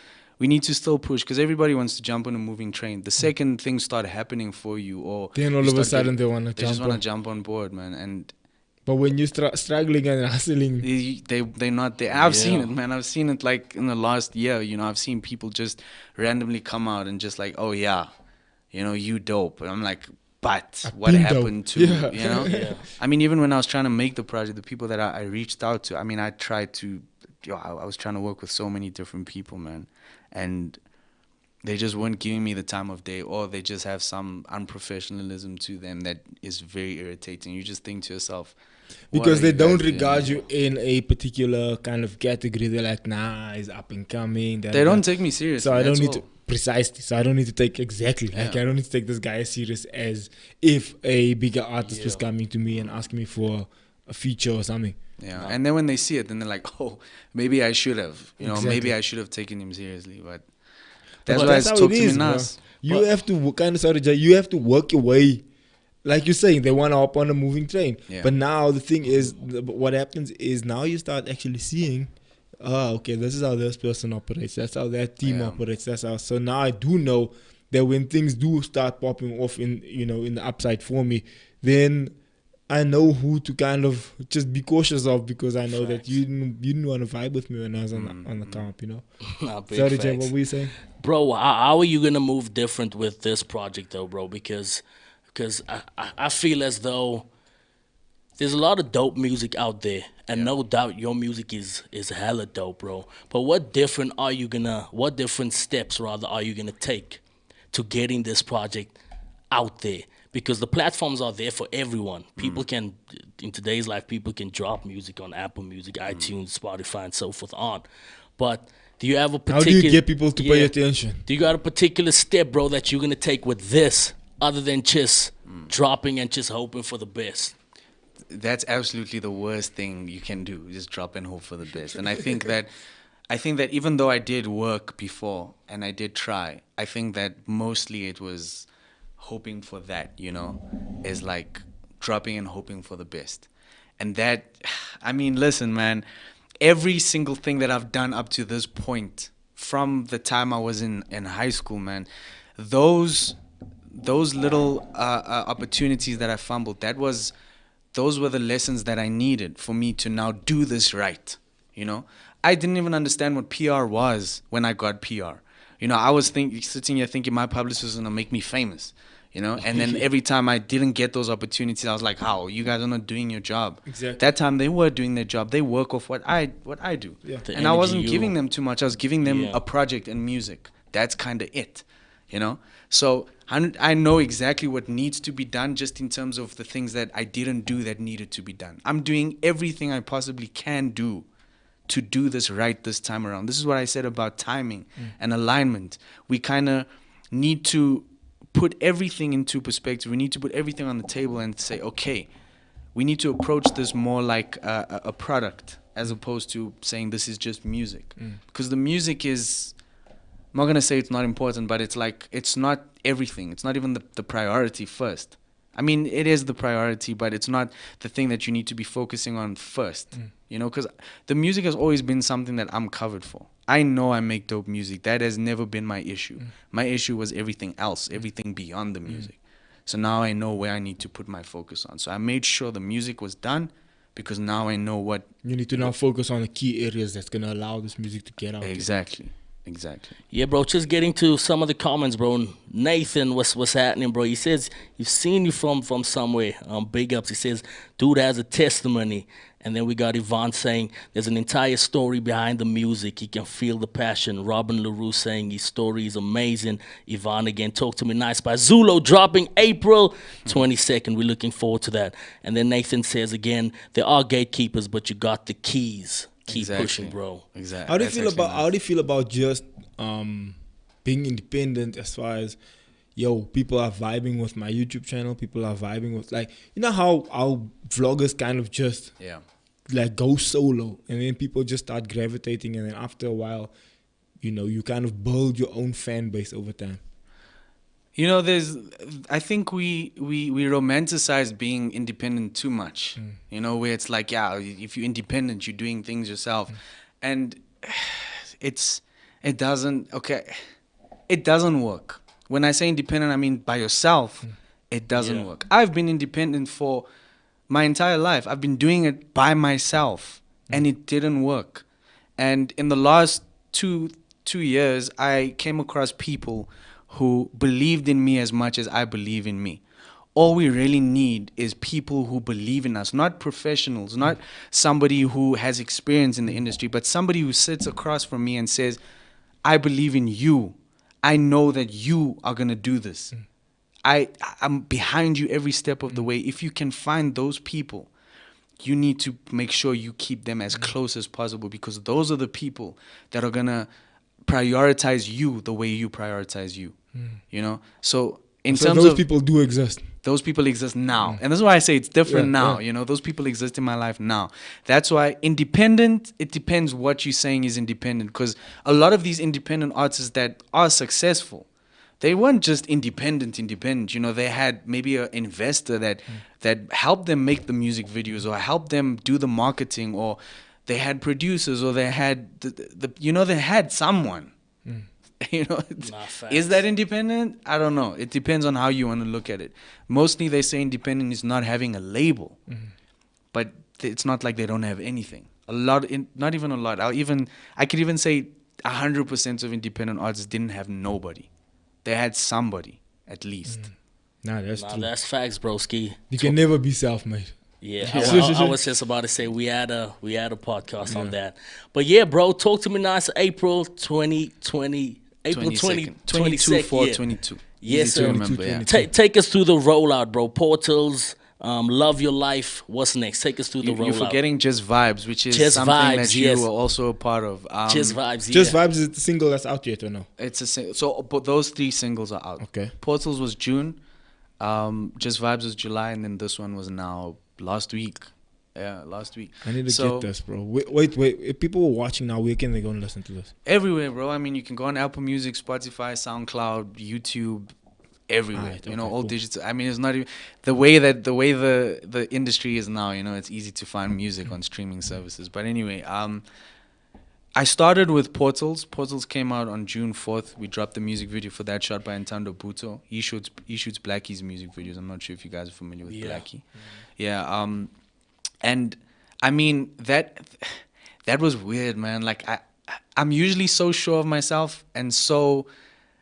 push, because everybody wants to jump on a moving train. The second things start happening for you, or then all of a sudden they just want to jump on board, man. And but when you're struggling and hustling, they're not there. I've seen it, man. I've seen it like in the last year. You know, I've seen people just randomly come out and just like, oh yeah, you know, you dope. And I'm like, but what happened to, you know? I mean, even when I was trying to make the project, the people that I reached out to, I mean, I tried to, I was trying to work with so many different people, man. And they just weren't giving me the time of day, or they just have some unprofessionalism to them that is very irritating. You just think to yourself, because they don't regard you in a particular kind of category. They're like, nah, he's up and coming. They don't take me seriously. So I don't need to, precisely. So I don't need to take exactly. Like I don't need to take this guy as serious as if a bigger artist was coming to me and asking me for a feature or something. Yeah, and then when they see it, then they're like, oh, maybe I should have. You know, maybe I should have taken him seriously. But that's why it's talk to me nice. You have to you have to work your way. Like you're saying, they want to hop on a moving train. Yeah. But now the thing is, what happens is now you start actually seeing, okay, this is how this person operates. That's how that team operates. That's how. So now I do know that when things do start popping off in the upside for me, then I know who to kind of just be cautious of, because I know that you didn't want to vibe with me when I was on the camp, you know. Sorry, Jay, what were you saying? Bro, how are you gonna move different with this project though, bro? Because I feel as though there's a lot of dope music out there, and no doubt your music is hella dope, bro. But what different steps rather are you gonna take to getting this project out there? Because the platforms are there for everyone. People can, in today's life, people can drop music on Apple Music, iTunes, Spotify, and so forth on. But do you have a particular... How do you get people to pay attention? Do you got a particular step, bro, that you're going to take with this, other than just dropping and just hoping for the best? That's absolutely the worst thing you can do, just drop and hope for the best. And I think that even though I did work before and I did try, I think that mostly it was hoping for that, you know, is like dropping and hoping for the best. And that, I mean, listen, man, every single thing that I've done up to this point, from the time I was in high school, man, those little opportunities that I fumbled, those were the lessons that I needed for me to now do this right. You know, I didn't even understand what PR was when I got PR. You know, I was sitting here thinking my publicist was gonna make me famous. You know, and then every time I didn't get those opportunities, I was like, "How? You guys are not doing your job." Exactly. That time they were doing their job. They work off what I do, Yeah. and I wasn't giving them too much. I was giving them a project and music. That's kind of it, you know. So I know exactly what needs to be done, just in terms of the things that I didn't do that needed to be done. I'm doing everything I possibly can do to do this right this time around. This is what I said about timing and alignment. We kind of need to put everything into perspective. We need to put everything on the table and say, okay, we need to approach this more like a product, as opposed to saying this is just music. Because the music is, I'm not going to say it's not important, but it's like, it's not everything. It's not even the priority first. I mean, it is the priority, but it's not the thing that you need to be focusing on first. You know, because the music has always been something that I'm covered for. I know I make dope music. That has never been my issue. My issue was everything else, everything beyond the music. So now I know where I need to put my focus on. So I made sure the music was done, because now I know what... You need to now focus on the key areas that's going to allow this music to get out. Exactly. Yeah, bro, just getting to some of the comments, bro. Nathan, what's happening, bro? He says, you've seen you from somewhere. Big ups. He says, dude has a testimony. And then we got Yvonne saying, there's an entire story behind the music. He can feel the passion. Robin LaRue saying his story is amazing. Yvonne again, Talk to Me Nice by Zulo, dropping April 22nd. We're looking forward to that. And then Nathan says again, there are gatekeepers, but you got the keys. Keep pushing, bro. Exactly. How do you feel about just being independent, as far as, yo, people are vibing with my YouTube channel, people are vibing with, like, you know how our vloggers kind of just like go solo, and then people just start gravitating, and then after a while, you know, you kind of build your own fan base over time. You know, I think we romanticize being independent too much. You know, where it's like, yeah, if you're independent, you're doing things yourself. And it doesn't work. When I say independent, I mean by yourself. It doesn't work. I've been independent for my entire life. I've been doing it by myself, and it didn't work. And in the last two years, I came across people who believed in me as much as I believe in me. All we really need is people who believe in us, not professionals, not somebody who has experience in the industry, but somebody who sits across from me and says, I believe in you. I know that you are going to do this. I'm behind you every step of the way. If you can find those people, you need to make sure you keep them as close as possible, because those are the people that are going to prioritize you the way you prioritize you. You know? So in terms those of... people do exist. Those people exist now. And that's why I say it's different now. You know, those people exist in my life now. That's why independent, it depends what you're saying is independent. Because a lot of these independent artists that are successful, they weren't just independent. You know, they had maybe an investor that helped them make the music videos, or helped them do the marketing, or they had producers, or they had they had someone. You know, is that independent? I don't know. It depends on how you want to look at it. Mostly they say independent is not having a label, but it's not like they don't have anything. Not even a lot. I could even say 100% of independent artists didn't have nobody. They had somebody at least. That's true. That's facts, broski. You can never be self-made. Yeah, I was just about to say we had a podcast on that. But yeah, bro, Talk to Me Nice, April 2020. April 22. Yes, sir. Remember, Take us through the rollout, bro. Portals, Love Your Life. What's next? Take us through the rollout. You're forgetting Just Vibes, which is Just something Vibes, that you are also a part of. Just Vibes, Just Vibes is the single that's out yet, or no? It's a single. So but those 3 singles are out. Okay. Portals was June. Just Vibes was July, and then this one was now last week. Yeah, last week. I need to get this, bro. Wait. If people were watching now, where can they go and listen to this? Everywhere, bro. I mean, you can go on Apple Music, Spotify, SoundCloud, YouTube, everywhere. Okay, all cool. digital. I mean, it's not even the way the industry is now. It's easy to find music on streaming services. But anyway, I started with Portals. Portals came out on June 4th. We dropped the music video for that, shot by Ntando Buto. He shoots Blackie's music videos. I'm not sure if you guys are familiar with Blackie. Yeah. And I mean that was weird, man. Like I'm usually so sure of myself, and so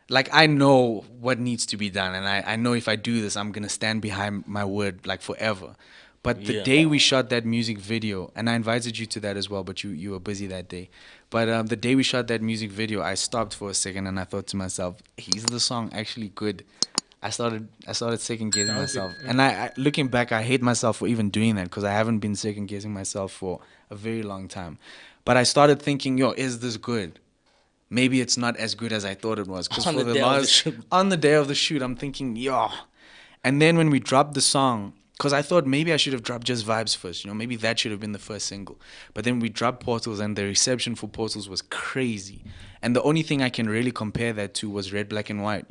like I know what needs to be done, and I know if I do this, I'm gonna stand behind my word like forever. But the day we shot that music video, and I invited you to that as well, but you were busy that day. But the day we shot that music video, I stopped for a second and I thought to myself, "Is the song actually good?" I started second guessing myself, and I looking back, I hate myself for even doing that because I haven't been second guessing myself for a very long time. But I started thinking, "Yo, is this good?" Maybe it's not as good as I thought it was. Because on the day of the shoot, I'm thinking, yo. And then when we dropped the song, because I thought maybe I should have dropped Just Vibes first. Maybe that should have been the first single. But then we dropped Portals, and the reception for Portals was crazy. And the only thing I can really compare that to was Red, Black, and White.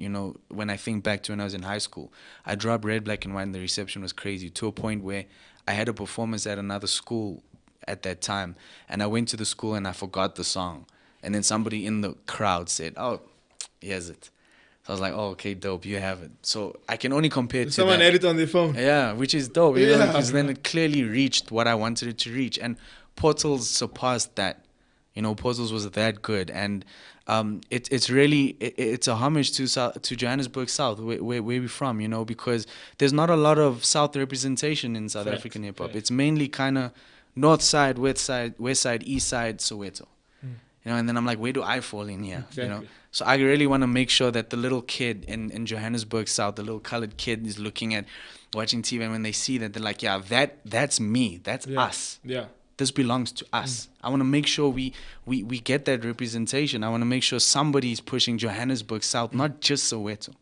When I think back to when I was in high school, I dropped Red, Black, and White, and the reception was crazy to a point where I had a performance at another school at that time. And I went to the school and I forgot the song. And then somebody in the crowd said, "Oh, here's it." So I was like, "Oh, okay, dope, you have it." So I can only compare it to someone that. had it on their phone. Yeah, which is dope. Because then it clearly reached what I wanted it to reach. And Portals surpassed that. Portals was that good. And it's really, it's a homage to Johannesburg South, where we're from, because there's not a lot of South representation in South African hip-hop. It's mainly kind of north side, west side, east side, Soweto. And then I'm like, where do I fall in here? Exactly. So I really want to make sure that the little kid in Johannesburg South, the little colored kid, is looking at watching TV, and when they see that, they're like, yeah, that's me, that's us. Yeah. This belongs to us. I want to make sure we get that representation. I want to make sure somebody's pushing Johannesburg South, not just Soweto.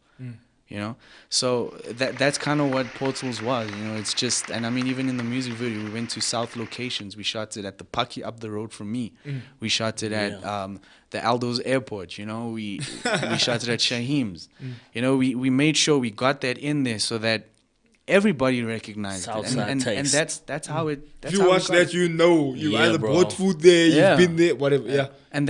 So that's kind of what Portals was. It's just, and I mean, even in the music video, we went to South locations. We shot it at the Paki up the road from me. We shot it at the Aldo's airport. We shot it at Shaheem's. We made sure we got that in there so that everybody recognized it, and that's how it. That's if you how watch that, you either bought food there, you've been there, whatever. Yeah. And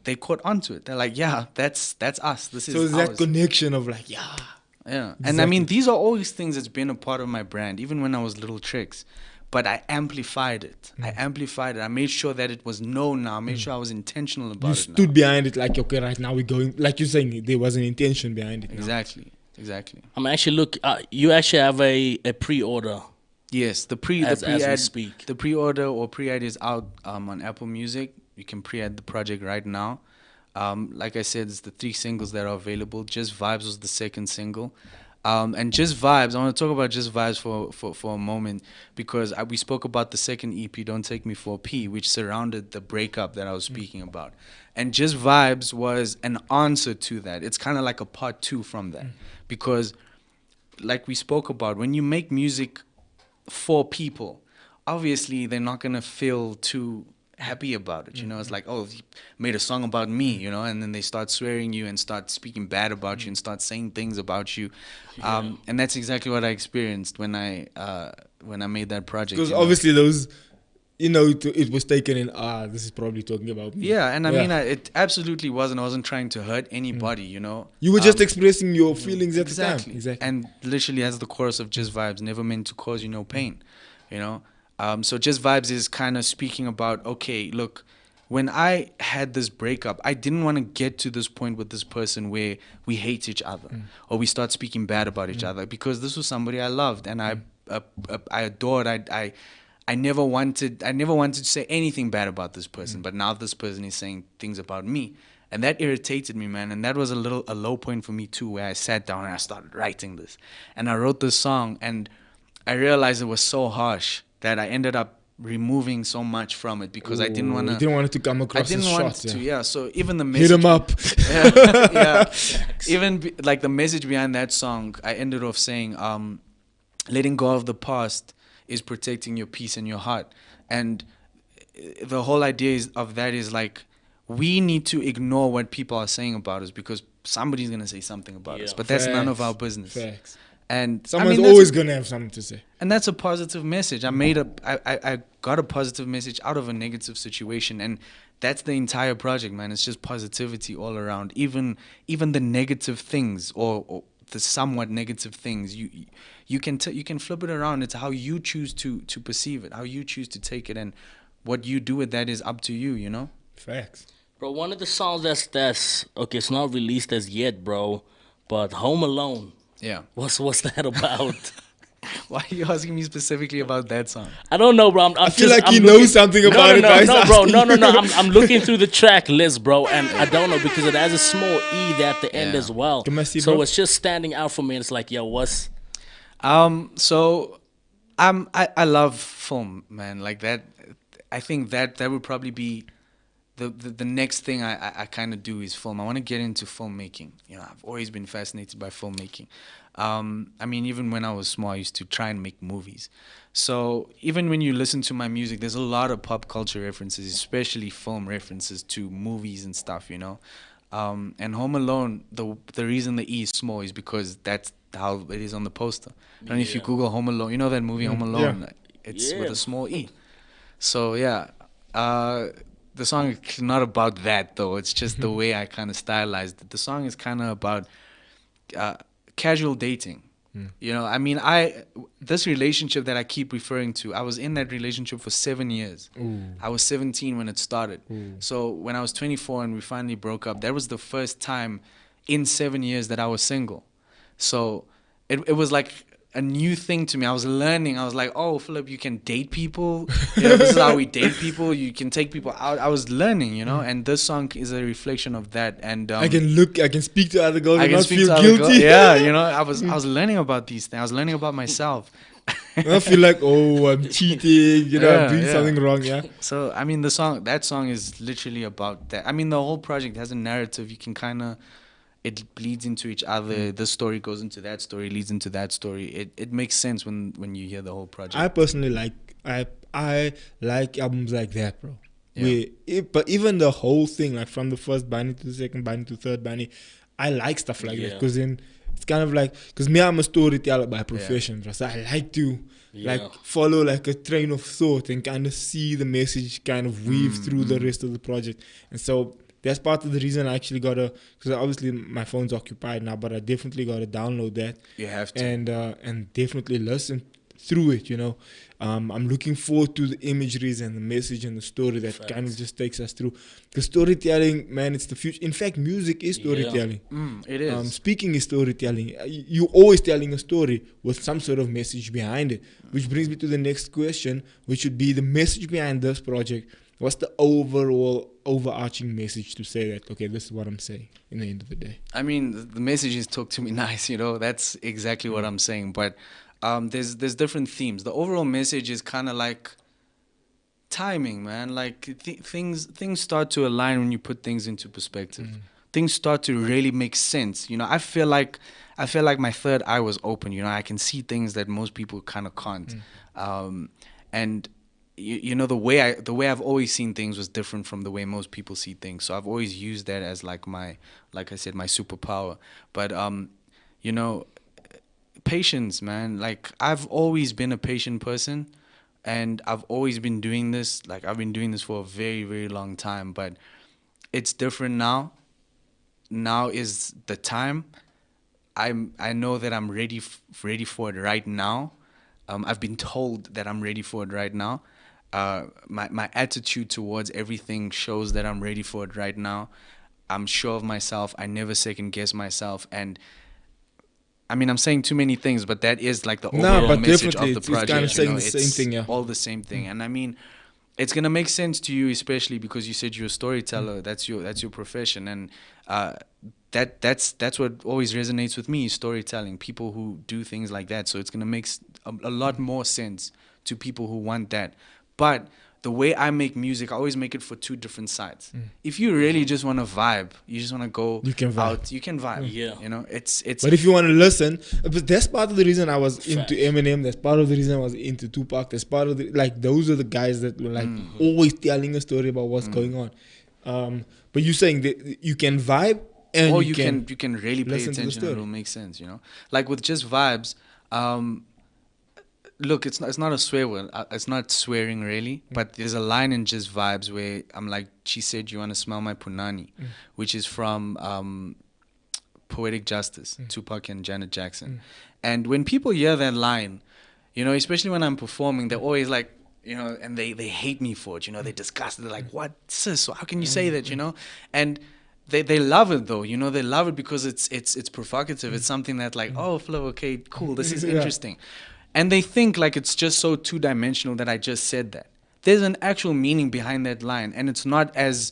they caught onto it. They're like, yeah, that's us. This is. So it's that connection of like, yeah. Yeah, exactly. And I mean, these are always things that's been a part of my brand, even when I was Little Tricks. But I amplified it. I made sure that it was known now. I made sure I was intentional about it. You stood behind it, like, okay, right now we're going. Like you're saying, there was an intention behind it. Exactly. I'm actually you actually have a pre-order. Yes, the pre-order or pre-ad is out on Apple Music. You can pre-ad the project right now. Like I said, it's the 3 singles that are available. Just Vibes was the second single. And Just Vibes, I want to talk about Just Vibes for a moment, because we spoke about the second EP, Don't Take Me for a P, which surrounded the breakup that I was speaking about. And Just Vibes was an answer to that. It's kind of like a part 2 from that. Because, like we spoke about, when you make music for people, obviously they're not going to feel too happy about it. It's like, oh, he made a song about me, and then they start swearing you and start speaking bad about you and start saying things about you. And that's exactly what I experienced when I made that project. Because obviously those, it was taken in, this is probably talking about me. Yeah, and I mean, it absolutely wasn't. I wasn't trying to hurt anybody, You were just expressing your feelings at the time. Exactly. And literally, as the chorus of Just Vibes, never meant to cause you no pain, So Just Vibes is kind of speaking about, okay, look, when I had this breakup, I didn't want to get to this point with this person where we hate each other or we start speaking bad about each other, because this was somebody I loved and I adored. I never wanted to say anything bad about this person, but now this person is saying things about me, and that irritated me, man. And that was a low point for me too, where I sat down and I started writing this, and I wrote this song, and I realized it was so harsh that I ended up removing so much from it because I didn't want to. You didn't want it to come across as short. So even the message. Hit him up. Even like the message behind that song, I ended off saying, letting go of the past is protecting your peace and your heart. And the whole idea of that is like, we need to ignore what people are saying about us, because somebody's gonna say something about us, but Facts. that's none of our business. Facts. And someone's always gonna have something to say. And that's a positive message. I got a positive message out of a negative situation, and that's the entire project, man. It's just positivity all around. Even the negative things or the somewhat negative things, you can flip it around. It's how you choose to perceive it, how you choose to take it, and what you do with that is up to you. You know. Facts. Bro, one of the songs that's okay, it's not released as yet, bro, but Home Alone. Yeah. What's that about? Why are you asking me specifically about that song? I don't know, bro. I feel like he knows something about it. No, bro. No. I'm looking through the track list, bro, and I don't know because it has a small E there at the end as well. So it's just standing out for me. It's like, yo, what's? So, I love film, man. Like that. I think that would probably be the next thing I kind of do is film. I want to get into filmmaking. You know, I've always been fascinated by filmmaking. I mean, even when I was small, I used to try and make movies. So even when you listen to my music, there's a lot of pop culture references, especially film references to movies and stuff, you know. And Home Alone, the reason the E is small is because that's how it is on the poster. And if you Google Home Alone, you know that movie Home Alone, it's with a small E. So yeah, the song is not about that though. It's just the way I kind of stylized it. The song is kind of about casual dating. You know, I mean, this relationship that I keep referring to, I was in that relationship for 7 years. Ooh. I was 17 when it started. Ooh. So when I was 24 and we finally broke up, that was the first time in 7 years that I was single. So it was like a new thing to me. I was learning. I was like, oh, Philip, you can date people. You know, this is how we date people. You can take people out. I was learning, you know, and this song is a reflection of that. And I can speak to other girls and not feel Girls. guilty. Yeah, you know, I was learning about these things. I was learning about myself. I feel like, oh, I'm cheating, you know, I'm doing something wrong, yeah. So, I mean, that song is literally about that. I mean, the whole project has a narrative. You can kind of, it bleeds into each other. This story goes into that story, leads into that story. It makes sense when you hear the whole project. I personally like I like albums like that, bro. Yeah. But even the whole thing, like from the first binding to the second binding to the third binding, I like stuff like that because then it's kind of like, because me, I'm a storyteller by profession, bro. So I like to like follow like a train of thought and kind of see the message kind of weave through the rest of the project. And so that's part of the reason I actually because obviously my phone's occupied now, but I definitely got to download that. You have to. And definitely listen through it, you know. I'm looking forward to the imageries and the message and the story that kind of just takes us through. Because storytelling, man, it's the future. In fact, music is storytelling. It is. Speaking is storytelling. You're always telling a story with some sort of message behind it. Which brings me to the next question, which would be the message behind this project. What's the overarching message to say that, okay, this is what I'm saying in the end of the day? I mean, the message is talk to me nice, you know. That's exactly what I'm saying. But there's different themes. The overall message is kind of like timing, man. Like things start to align when you put things into perspective. Things start to really make sense. You know, I feel like my third eye was open. You know, I can see things that most people kind of can't. And you know, the way I've always seen things was different from the way most people see things. So I've always used that as like I said, my superpower. But you know, patience, man. Like I've always been a patient person, and I've always been doing this. Like I've been doing this for a very, very long time. But it's different now. Now is the time. I know that I'm ready for it right now. I've been told that I'm ready for it right now. My attitude towards everything shows that I'm ready for it right now. I'm sure of myself. I never second guess myself. And I mean, I'm saying too many things, but that is like the overall message of the project. It's kind of saying the same thing, yeah. All the same thing. And I mean, it's gonna make sense to you, especially because you said you're a storyteller. That's your profession, and that's what always resonates with me: storytelling. People who do things like that. So it's gonna make a lot more sense to people who want that. But the way I make music, I always make it for two different sides. If you really just want to vibe, you just want to go out, you can vibe. Yeah. You know, it's. But if you want to listen, but that's part of the reason I was into Eminem. That's part of the reason I was into Tupac. That's part of the, like, those are the guys that were like always telling a story about what's going on. But you're saying that you can vibe and or you can really pay attention and it'll make sense, you know. Like with Just Vibes, look, it's not a swear word. It's not swearing really, but there's a line in Just Vibes where I'm like, she said, "You want to smell my punani," which is from Poetic Justice, Tupac and Janet Jackson. And when people hear that line, you know, especially when I'm performing, they're always like, you know, and they hate me for it, you know, they're disgusted. They're like, "What, sis? How can you say that?" You know, and they love it though, you know, they love it because it's provocative. It's something that like, oh, Flo, okay, cool, this is interesting. And they think like it's just so two-dimensional that I just said that. There's an actual meaning behind that line, and it's not as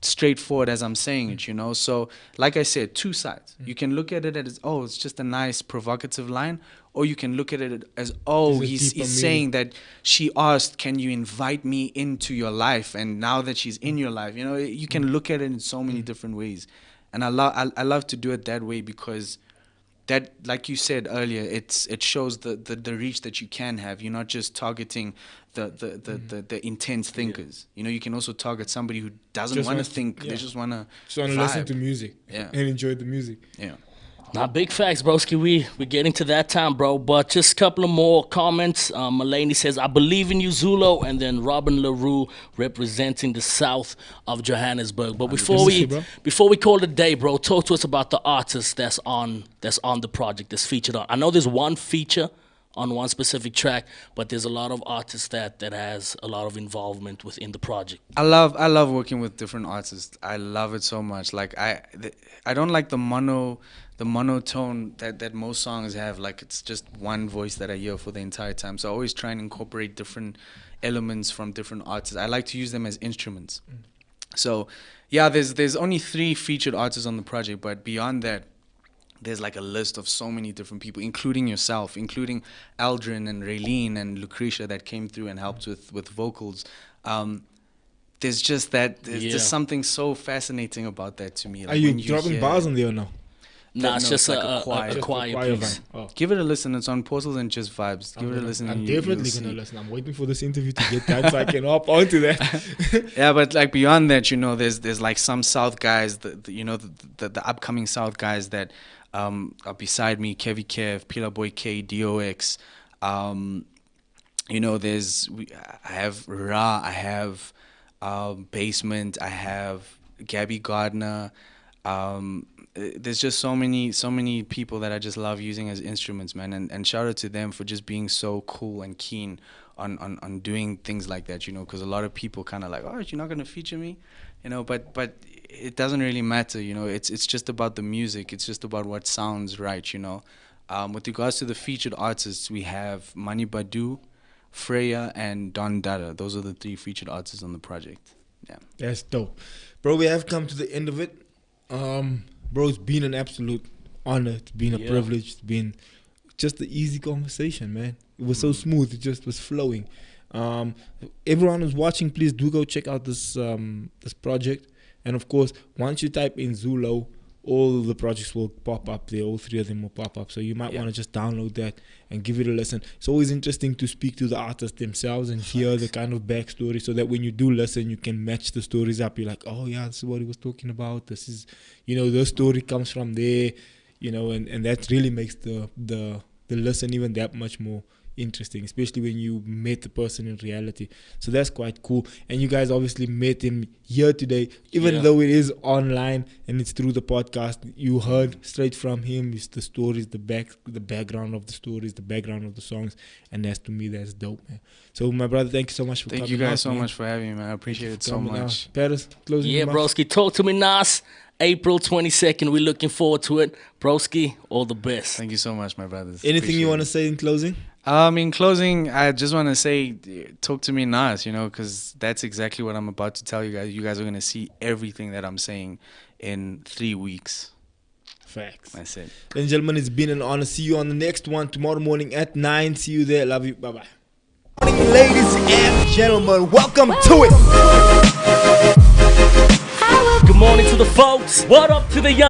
straightforward as I'm saying it, you know. So, like I said, two sides. You can look at it as, oh, it's just a nice provocative line, or you can look at it as, oh, he's saying that she asked, can you invite me into your life? And now that she's in your life, you know, you can look at it in so many different ways. And I love to do it that way because that, like you said earlier, it shows the reach that you can have. You're not just targeting the intense thinkers. You know, you can also target somebody who doesn't want to think. They just want to listen to music and enjoy the music. Yeah. Now, big facts, broski. We're getting to that time, bro. But just a couple of more comments. Mulaney says, "I believe in you, Zulo," and then Robin LaRue representing the south of Johannesburg. But before we call it a day, bro, talk to us about the artist that's on the project, that's featured on. I know there's one feature on one specific track, but there's a lot of artists that has a lot of involvement within the project. I love working with different artists. I love it so much. Like I don't like the monotone that most songs have. Like it's just one voice that I hear for the entire time. So I always try and incorporate different elements from different artists. I like to use them as instruments. So yeah, there's only 3 featured artists on the project, but beyond that, there's like a list of so many different people, including yourself, including Aldrin and Raylene and Lucretia that came through and helped with vocals. There's just there's something so fascinating about that to me. Like, are you dropping bars on there or no? Nah, it's just like a choir piece. Oh. Give it a listen. It's on Portals and Just Vibes. Give it a listen. I'm definitely going to listen. I'm waiting for this interview to get done so I can hop onto that. Yeah, but like beyond that, you know, there's like some South guys, the upcoming South guys that are beside me, Kevy Kev, Pillar Boy K, DOX. You know, I have Ra, I have Basement, I have Gabby Gardner. There's just so many people that I just love using as instruments, man. And shout out to them for just being so cool and keen on doing things like that, you know, because a lot of people kind of like, oh, you're not going to feature me, you know, but it doesn't really matter, you know. It's just about the music. It's just about what sounds right, you know. With regards to the featured artists, we have Mani Badu, Freya, and Don Dada. Those are the 3 featured artists on the project. Yeah, that's dope, bro. We have come to the end of it. Bro, it's been an absolute honor. It's been a privilege. It's been just an easy conversation, man. It was so smooth. It just was flowing. Everyone who's watching, please do go check out this project. And of course, once you type in Zulo, all the projects will pop up there. All 3 of them will pop up. So you might want to just download that and give it a listen. It's always interesting to speak to the artists themselves and hear the kind of backstory, so that when you do listen, you can match the stories up. You're like, oh yeah, this is what he was talking about. This is, you know, the story comes from there, you know, and that really makes the listen even that much more interesting, especially when you met the person in reality. So that's quite cool. And you guys obviously met him here today, even though it is online and it's through the podcast. You heard straight from him. It's the stories, the background of the stories, the background of the songs, and to me that's dope, man. So my brother, thank you so much for coming. Thank you guys so much for having me, man. I appreciate it so much. Paris, closing remarks. Broski, talk to me, Nas. April 22nd, we're looking forward to it. Broski, all the best. Thank you so much, my brothers. Anything you want to say in closing? In closing, I just want to say, talk to me, Nas, you know, because that's exactly what I'm about to tell you guys. You guys are going to see everything that I'm saying in 3 weeks. Facts. That's it. Ladies and gentlemen, it's been an honor. See you on the next one tomorrow morning at 9. See you there. Love you. Bye-bye. Morning, ladies and gentlemen. Welcome to it. Good morning to the folks. What up to the young?